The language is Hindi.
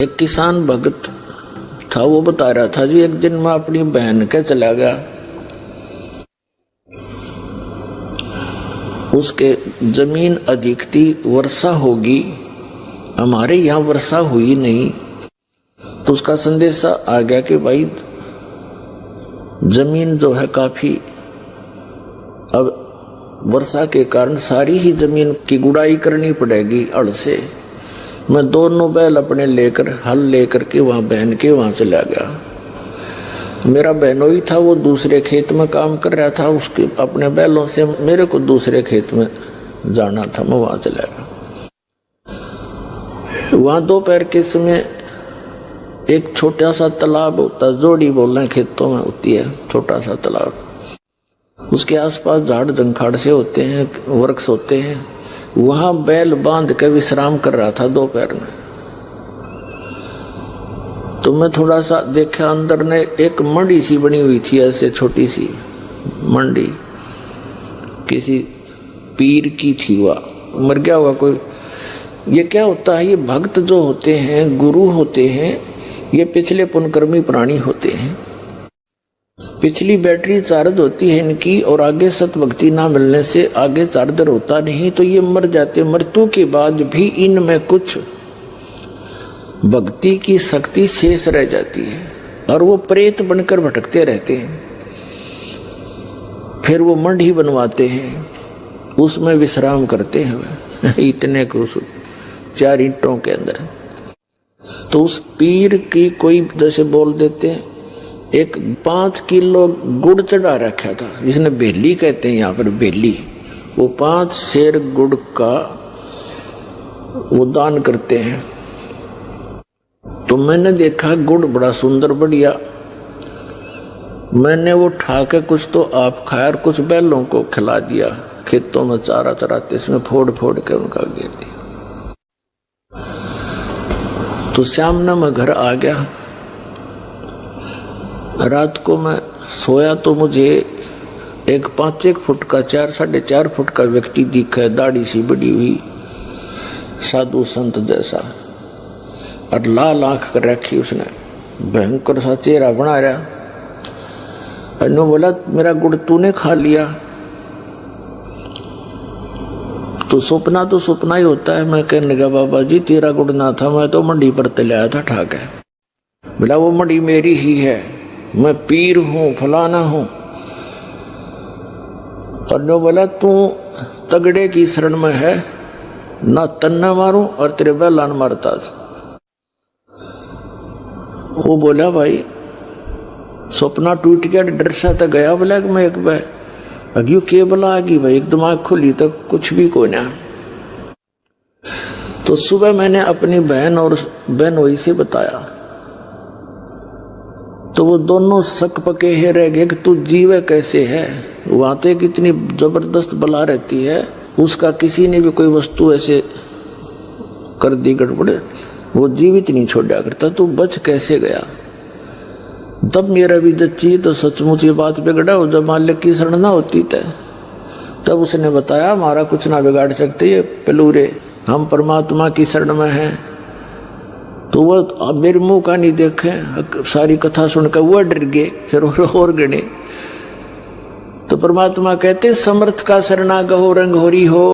एक किसान भगत था, वो बता रहा था जी, एक दिन मैं अपनी बहन के चला गया, उसके जमीन अधिक थी, वर्षा होगी, हमारे यहाँ वर्षा हुई नहीं। तो उसका संदेशा आ गया कि भाई जमीन जो है काफी, अब वर्षा के कारण सारी ही जमीन की गुड़ाई करनी पड़ेगी हल से। मैं दोनों बैल अपने लेकर, हल लेकर के वहां बहन के वहां चला गया। मेरा बहनोई था, वो दूसरे खेत में काम कर रहा था, उसके अपने बैलों से मेरे को दूसरे खेत में जाना था, मैं वहां चला गया। वहां दोपहर के समय एक छोटा सा तालाब होता, जोड़ी बोल रहे खेतों में होती है छोटा सा तालाब, उसके आसपास झाड़ जंखाड़ से होते हैं, वृक्ष होते हैं। वहां बैल बांध के विश्राम कर रहा था दोपहर में। तो मैं थोड़ा सा देखा, अंदर ने एक मंडी सी बनी हुई थी, ऐसे छोटी सी मंडी, किसी पीर की थी, वह मर गया हुआ कोई। ये क्या होता है, ये भक्त जो होते हैं, गुरु होते हैं, ये पिछले पुनकर्मी प्राणी होते हैं। पिछली बैटरी चार्ज होती है इनकी, और आगे सत भक्ति ना मिलने से आगे चार्जर होता नहीं, तो ये मर जाते। मृत्यु के बाद भी इनमें कुछ भक्ति की शक्ति शेष रह जाती है, और वो प्रेत बनकर भटकते रहते हैं। फिर वो मंडी बनवाते हैं, उसमें विश्राम करते हैं इतने कुछ 4 ईंटों के अंदर। तो उस पीर की कोई जैसे बोल देते हैं, एक 5 किलो गुड़ चढ़ा रखा था, जिसने बेली कहते हैं यहाँ पर, बेली। वो 5 सेर गुड़ का वो दान करते हैं। तो मैंने देखा गुड़ बड़ा सुंदर बढ़िया, मैंने वो उठा के कुछ तो आप खाया और कुछ बैलों को खिला दिया। खेतों में चारा चराते, इसमें फोड़ फोड़ के उनका गिर दिया। तो शाम न मैं घर आ गया। रात को मैं सोया तो मुझे एक 5-1 फुट का, 4-4.5 फुट का व्यक्ति दिखा, दाढ़ी सी बड़ी हुई, साधु संत जैसा, और लाल आंख कर रखी उसने, भयंकर सा चेहरा बना रहा। और बोला, मेरा गुड़ तूने खा लिया? तो सपना ही होता है। मैं कहने लगा, बाबा जी तेरा गुड़ ना था, मैं तो मंडी पर तले आया था ठाके। बोला, वो मंडी मेरी ही है, मैं पीर हूं, फलाना हूं। और जो बोला, तू तगड़े की शरण में है, ना तन्ना मारूं और तेरे बैलान मारता। वो बोला, भाई सपना टूट गया, डर सा तो गया। बोला कि मैं एक बार अग्यू के बोला आगी, भाई एक दिमाग खुली तो कुछ भी को ना। तो सुबह मैंने अपनी बहन और बहनोई से बताया, तो वो दोनों शक पके है रह गए कि तू जीवे कैसे है। वहां तो कितनी जबरदस्त बला रहती है, उसका किसी ने भी कोई वस्तु ऐसे कर दी गड़बड़, वो जीवित नहीं छोड़ा करता, तू बच कैसे गया। तब मेरा भी जच्ची तो सचमुच ये बात बिगड़ा हो, जब मालिक की शरण ना होती तब उसने बताया, हमारा कुछ ना बिगाड़ सकते ये पेलूरे, हम परमात्मा की शरण में हैं। तो वो अब मेरे मुंह का नहीं देखे, सारी कथा सुनकर वो डर गए, फिर और गणे। तो परमात्मा कहते, समर्थ का शरणा गहो रंग होरी हो।